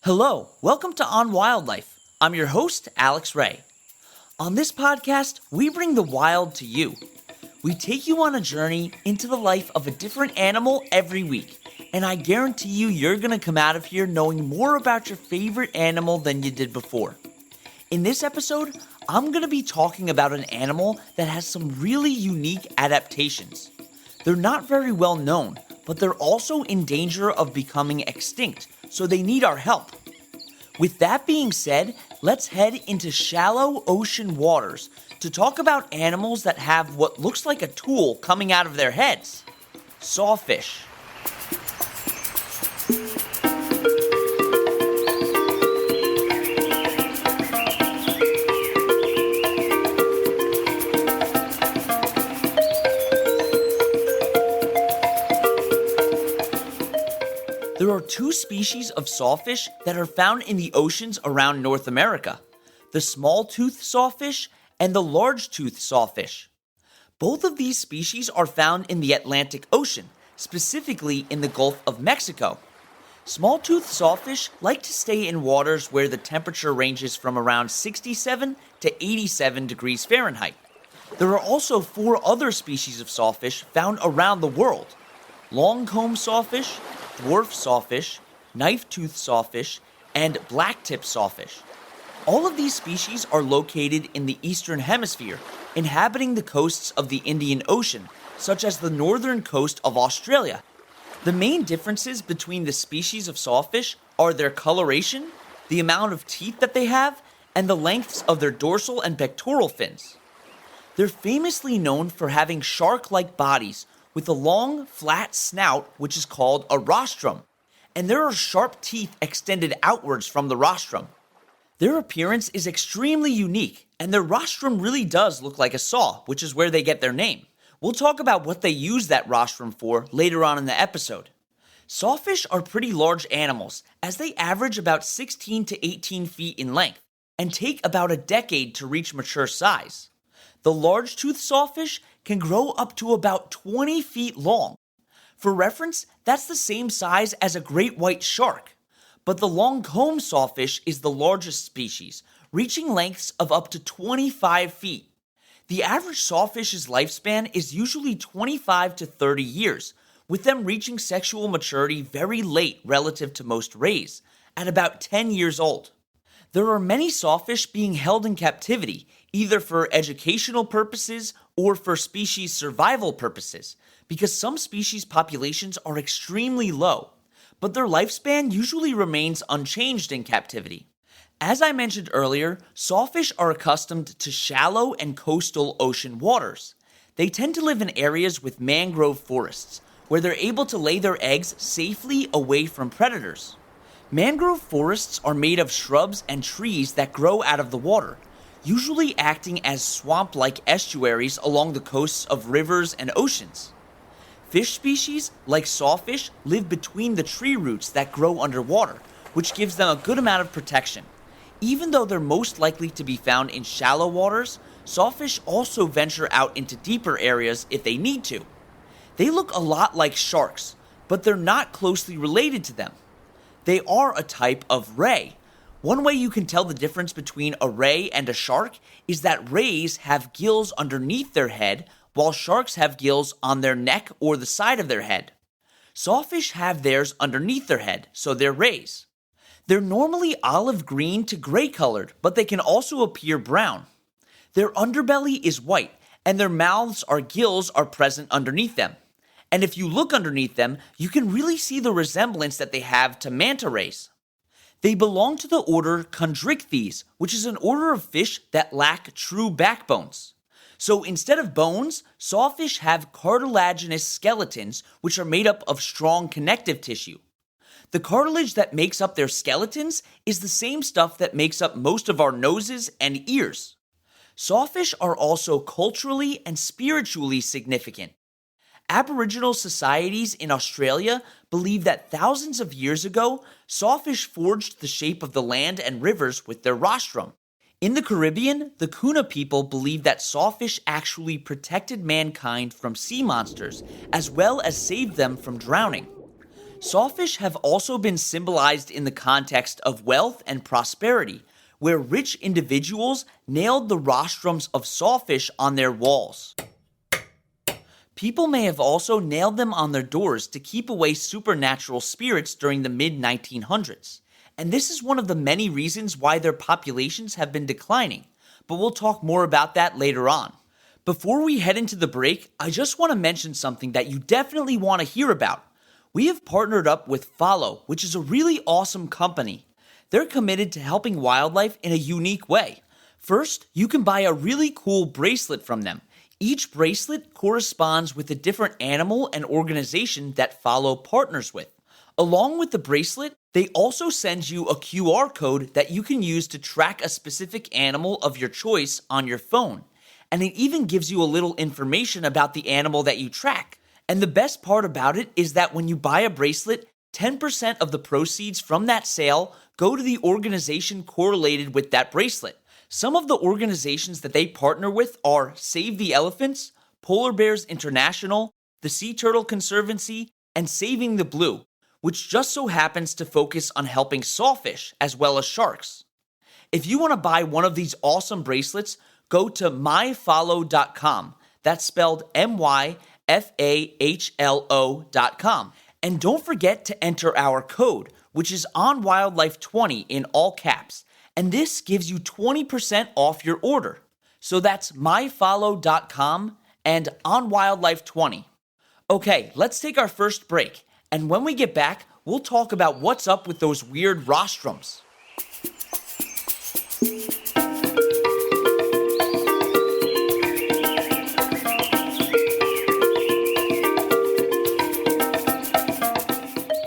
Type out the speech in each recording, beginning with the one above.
Hello, welcome to On Wildlife. I'm your host, Alex Ray. On this podcast, we bring the wild to you. We take you on a journey into the life of a different animal every week, and I guarantee you're going to come out of here knowing more about your favorite animal than you did before. In this episode, I'm going to be talking about an animal that has some really unique adaptations. They're not very well known, but they're also in danger of becoming extinct, so they need our help. With that being said, let's head into shallow ocean waters to talk about animals that have what looks like a tool coming out of their heads. Sawfish. There are two species of sawfish that are found in the oceans around North America, the small-toothed sawfish and the large-toothed sawfish. Both of these species are found in the Atlantic Ocean, specifically in the Gulf of Mexico. Small-toothed sawfish like to stay in waters where the temperature ranges from around 67 to 87 degrees Fahrenheit. There are also four other species of sawfish found around the world: long-comb sawfish, dwarf sawfish, knife-toothed sawfish, and black-tip sawfish. All of these species are located in the Eastern Hemisphere, inhabiting the coasts of the Indian Ocean, such as the northern coast of Australia. The main differences between the species of sawfish are their coloration, the amount of teeth that they have, and the lengths of their dorsal and pectoral fins. They're famously known for having shark-like bodies with a long, flat snout, which is called a rostrum, and there are sharp teeth extended outwards from the rostrum. Their appearance is extremely unique, and their rostrum really does look like a saw, which is where they get their name. We'll talk about what they use that rostrum for later on in the episode. Sawfish are pretty large animals, as they average about 16 to 18 feet in length, and take about a decade to reach mature size. The large-toothed sawfish can grow up to about 20 feet long. For reference, that's the same size as a great white shark. But the long-comb sawfish is the largest species, reaching lengths of up to 25 feet. The average sawfish's lifespan is usually 25 to 30 years, with them reaching sexual maturity very late relative to most rays, at about 10 years old. There are many sawfish being held in captivity, either for educational purposes or for species survival purposes, because some species populations are extremely low, but their lifespan usually remains unchanged in captivity. As I mentioned earlier, sawfish are accustomed to shallow and coastal ocean waters. They tend to live in areas with mangrove forests, where they're able to lay their eggs safely away from predators. Mangrove forests are made of shrubs and trees that grow out of the water, usually acting as swamp-like estuaries along the coasts of rivers and oceans. Fish species, like sawfish, live between the tree roots that grow underwater, which gives them a good amount of protection. Even though they're most likely to be found in shallow waters, sawfish also venture out into deeper areas if they need to. They look a lot like sharks, but they're not closely related to them. They are a type of ray. One way you can tell the difference between a ray and a shark is that rays have gills underneath their head, while sharks have gills on their neck or the side of their head. Sawfish have theirs underneath their head, so they're rays. They're normally olive green to gray colored, but they can also appear brown. Their underbelly is white, and their mouths or gills are present underneath them. And if you look underneath them, you can really see the resemblance that they have to manta rays. They belong to the order Chondrichthyes, which is an order of fish that lack true backbones. So instead of bones, sawfish have cartilaginous skeletons, which are made up of strong connective tissue. The cartilage that makes up their skeletons is the same stuff that makes up most of our noses and ears. Sawfish are also culturally and spiritually significant. Aboriginal societies in Australia believe that thousands of years ago, sawfish forged the shape of the land and rivers with their rostrum. In the Caribbean, the Kuna people believe that sawfish actually protected mankind from sea monsters, as well as saved them from drowning. Sawfish have also been symbolized in the context of wealth and prosperity, where rich individuals nailed the rostrums of sawfish on their walls. People may have also nailed them on their doors to keep away supernatural spirits during the mid-1900s. And this is one of the many reasons why their populations have been declining, but we'll talk more about that later on. Before we head into the break, I just want to mention something that you definitely want to hear about. We have partnered up with Follow, which is a really awesome company. They're committed to helping wildlife in a unique way. First, you can buy a really cool bracelet from them. Each bracelet corresponds with a different animal and organization that Follow partners with. Along with the bracelet, they also send you a QR code that you can use to track a specific animal of your choice on your phone. And it even gives you a little information about the animal that you track. And the best part about it is that when you buy a bracelet, 10% of the proceeds from that sale go to the organization correlated with that bracelet. Some of the organizations that they partner with are Save the Elephants, Polar Bears International, the Sea Turtle Conservancy, and Saving the Blue, which just so happens to focus on helping sawfish as well as sharks. If you want to buy one of these awesome bracelets, go to myfollow.com. That's spelled myfahlo.com. And don't forget to enter our code, which is OnWildlife20 in all caps. And this gives you 20% off your order. So that's myfollow.com and OnWildlife20. Okay, let's take our first break. And when we get back, we'll talk about what's up with those weird rostrums.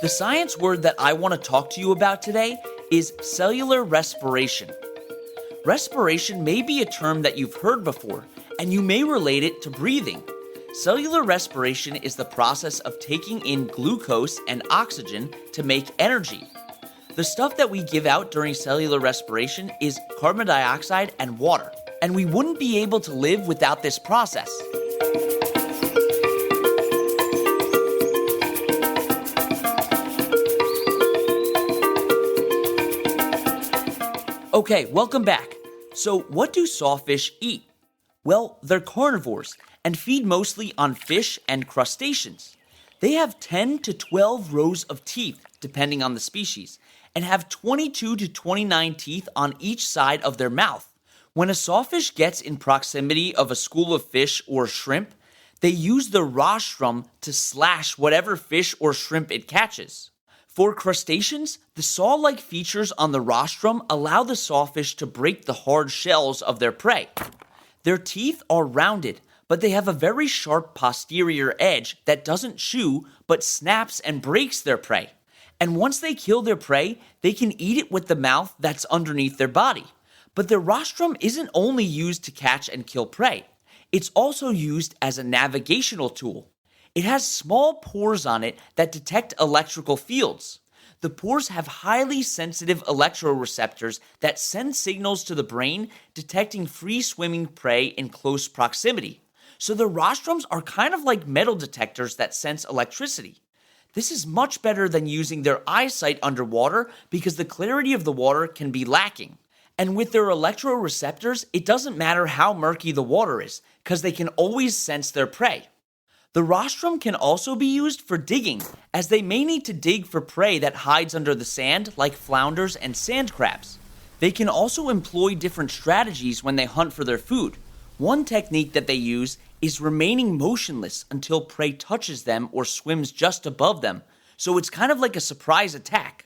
The science word that I want to talk to you about today is cellular respiration. Respiration may be a term that you've heard before, and you may relate it to breathing. Cellular respiration is the process of taking in glucose and oxygen to make energy. The stuff that we give out during cellular respiration is carbon dioxide and water, and we wouldn't be able to live without this process. Okay, welcome back. So what do sawfish eat? Well, they're carnivores and feed mostly on fish and crustaceans. They have 10 to 12 rows of teeth, depending on the species, and have 22 to 29 teeth on each side of their mouth. When a sawfish gets in proximity of a school of fish or shrimp, they use the rostrum to slash whatever fish or shrimp it catches. For crustaceans, the saw-like features on the rostrum allow the sawfish to break the hard shells of their prey. Their teeth are rounded, but they have a very sharp posterior edge that doesn't chew but snaps and breaks their prey. And once they kill their prey, they can eat it with the mouth that's underneath their body. But their rostrum isn't only used to catch and kill prey. It's also used as a navigational tool. It has small pores on it that detect electrical fields. The pores have highly sensitive electroreceptors that send signals to the brain detecting free-swimming prey in close proximity. So the rostrums are kind of like metal detectors that sense electricity. This is much better than using their eyesight underwater because the clarity of the water can be lacking. And with their electroreceptors, it doesn't matter how murky the water is because they can always sense their prey. The rostrum can also be used for digging, as they may need to dig for prey that hides under the sand like flounders and sand crabs. They can also employ different strategies when they hunt for their food. One technique that they use is remaining motionless until prey touches them or swims just above them, so it's kind of like a surprise attack.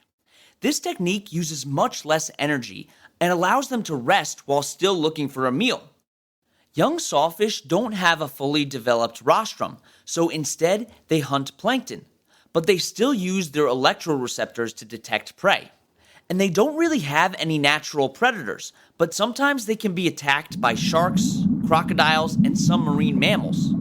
This technique uses much less energy and allows them to rest while still looking for a meal. Young sawfish don't have a fully developed rostrum, so instead they hunt plankton, but they still use their electroreceptors to detect prey. And they don't really have any natural predators, but sometimes they can be attacked by sharks, crocodiles, and some marine mammals.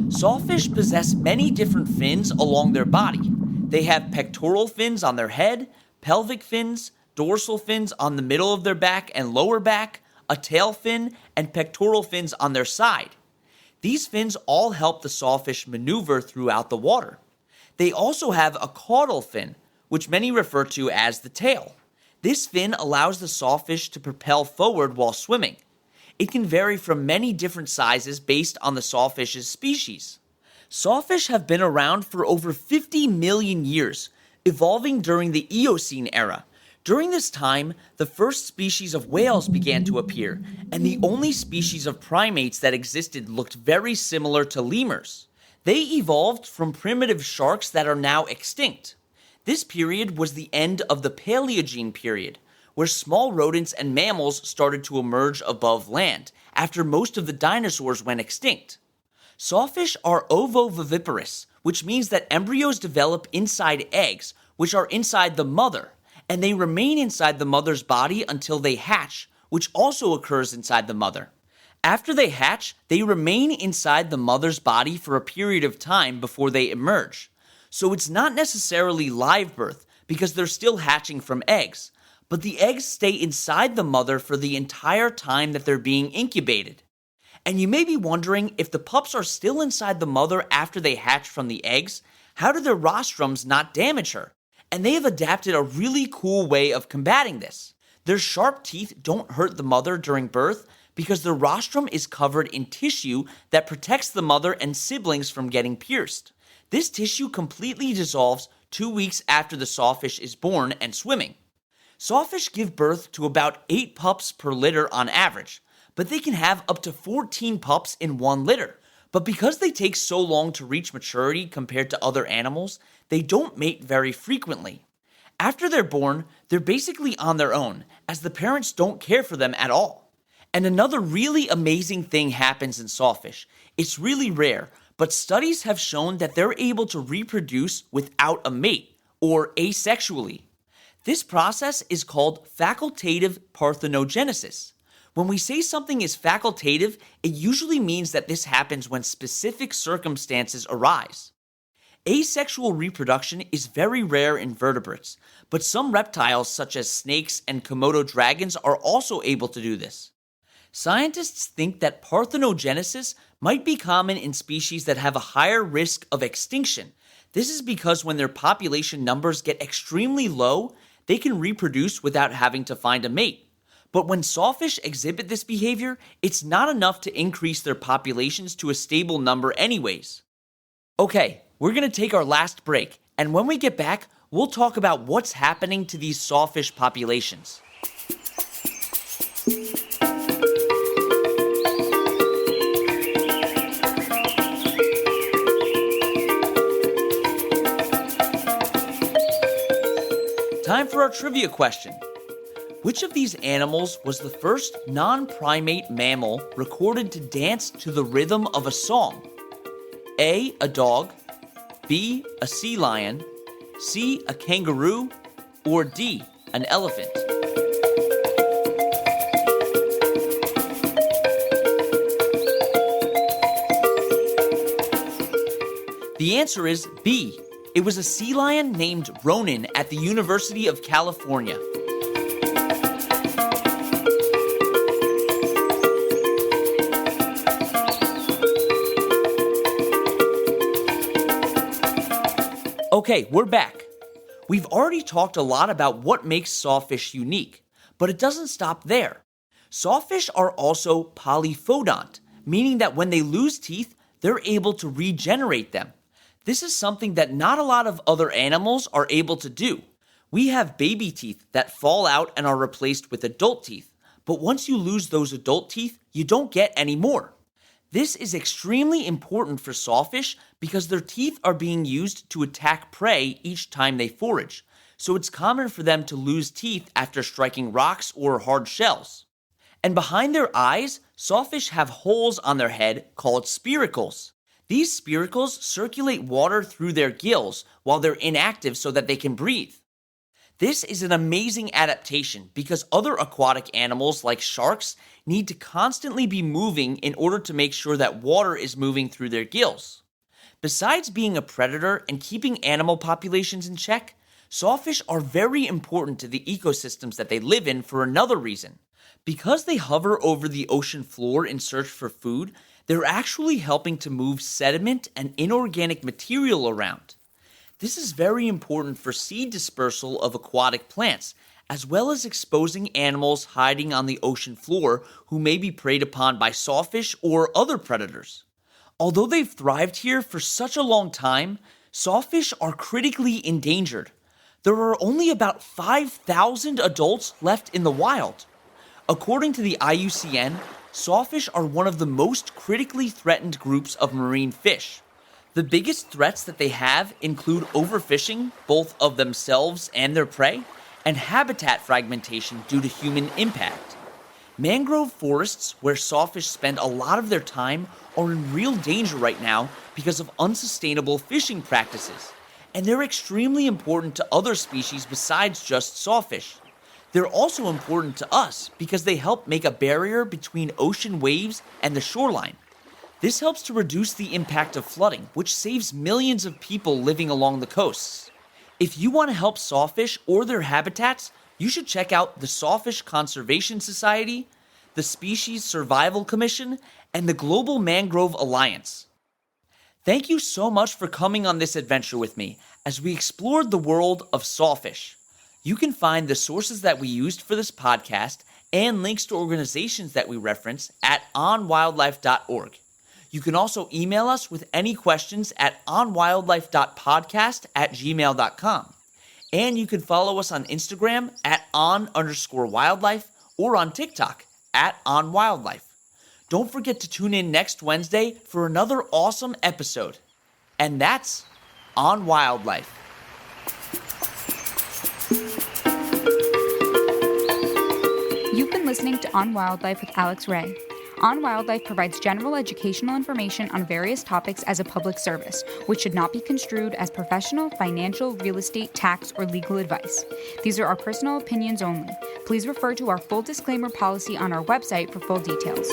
Sawfish possess many different fins along their body. They have pectoral fins on their head, pelvic fins, dorsal fins on the middle of their back and lower back, a tail fin, and pectoral fins on their side. These fins all help the sawfish maneuver throughout the water. They also have a caudal fin, which many refer to as the tail. This fin allows the sawfish to propel forward while swimming. It can vary from many different sizes based on the sawfish's species. Sawfish have been around for over 50 million years, evolving during the Eocene era. During this time, the first species of whales began to appear, and the only species of primates that existed looked very similar to lemurs. They evolved from primitive sharks that are now extinct. This period was the end of the Paleogene period, where small rodents and mammals started to emerge above land after most of the dinosaurs went extinct. Sawfish are ovoviviparous, which means that embryos develop inside eggs, which are inside the mother, and they remain inside the mother's body until they hatch, which also occurs inside the mother. After they hatch, they remain inside the mother's body for a period of time before they emerge. So it's not necessarily live birth because they're still hatching from eggs, but the eggs stay inside the mother for the entire time that they're being incubated. And you may be wondering, if the pups are still inside the mother after they hatch from the eggs, how do their rostrums not damage her? And they have adapted a really cool way of combating this. Their sharp teeth don't hurt the mother during birth because their rostrum is covered in tissue that protects the mother and siblings from getting pierced. This tissue completely dissolves 2 weeks after the sawfish is born and swimming. Sawfish give birth to about 8 pups per litter on average, but they can have up to 14 pups in one litter. But because they take so long to reach maturity compared to other animals, they don't mate very frequently. After they're born, they're basically on their own, as the parents don't care for them at all. And another really amazing thing happens in sawfish. It's really rare, but studies have shown that they're able to reproduce without a mate, or asexually. This process is called facultative parthenogenesis. When we say something is facultative, it usually means that this happens when specific circumstances arise. Asexual reproduction is very rare in vertebrates, but some reptiles such as snakes and Komodo dragons are also able to do this. Scientists think that parthenogenesis might be common in species that have a higher risk of extinction. This is because when their population numbers get extremely low, they can reproduce without having to find a mate. But when sawfish exhibit this behavior, it's not enough to increase their populations to a stable number anyways. Okay, we're going to take our last break, and when we get back, we'll talk about what's happening to these sawfish populations. Time for our trivia question. Which of these animals was the first non-primate mammal recorded to dance to the rhythm of a song? A dog, B, a sea lion, C, a kangaroo, or D, an elephant? The answer is B. It was a sea lion named Ronan at the University of California. Okay, we're back. We've already talked a lot about what makes sawfish unique, but it doesn't stop there. Sawfish are also polyphodont, meaning that when they lose teeth, they're able to regenerate them. This is something that not a lot of other animals are able to do. We have baby teeth that fall out and are replaced with adult teeth, but once you lose those adult teeth, you don't get any more. This is extremely important for sawfish because their teeth are being used to attack prey each time they forage, so it's common for them to lose teeth after striking rocks or hard shells. And behind their eyes, sawfish have holes on their head called spiracles. These spiracles circulate water through their gills while they're inactive so that they can breathe. This is an amazing adaptation because other aquatic animals like sharks need to constantly be moving in order to make sure that water is moving through their gills. Besides being a predator and keeping animal populations in check, sawfish are very important to the ecosystems that they live in for another reason. Because they hover over the ocean floor in search for food, they're actually helping to move sediment and inorganic material around. This is very important for seed dispersal of aquatic plants, as well as exposing animals hiding on the ocean floor who may be preyed upon by sawfish or other predators. Although they've thrived here for such a long time, sawfish are critically endangered. There are only about 5,000 adults left in the wild. According to the IUCN, sawfish are one of the most critically threatened groups of marine fish. The biggest threats that they have include overfishing, both of themselves and their prey, and habitat fragmentation due to human impact. Mangrove forests, where sawfish spend a lot of their time, are in real danger right now because of unsustainable fishing practices, and they're extremely important to other species besides just sawfish. They're also important to us because they help make a barrier between ocean waves and the shoreline. This helps to reduce the impact of flooding, which saves millions of people living along the coasts. If you want to help sawfish or their habitats, you should check out the Sawfish Conservation Society, the Species Survival Commission, and the Global Mangrove Alliance. Thank you so much for coming on this adventure with me as we explored the world of sawfish. You can find the sources that we used for this podcast and links to organizations that we reference at onwildlife.org. You can also email us with any questions at onwildlife.podcast@gmail.com. And you can follow us on Instagram at @on_wildlife or on TikTok at @onwildlife. Don't forget to tune in next Wednesday for another awesome episode. And that's On Wildlife. You've been listening to On Wildlife with Alex Ray. On Wildlife provides general educational information on various topics as a public service, which should not be construed as professional, financial, real estate, tax, or legal advice. These are our personal opinions only. Please refer to our full disclaimer policy on our website for full details.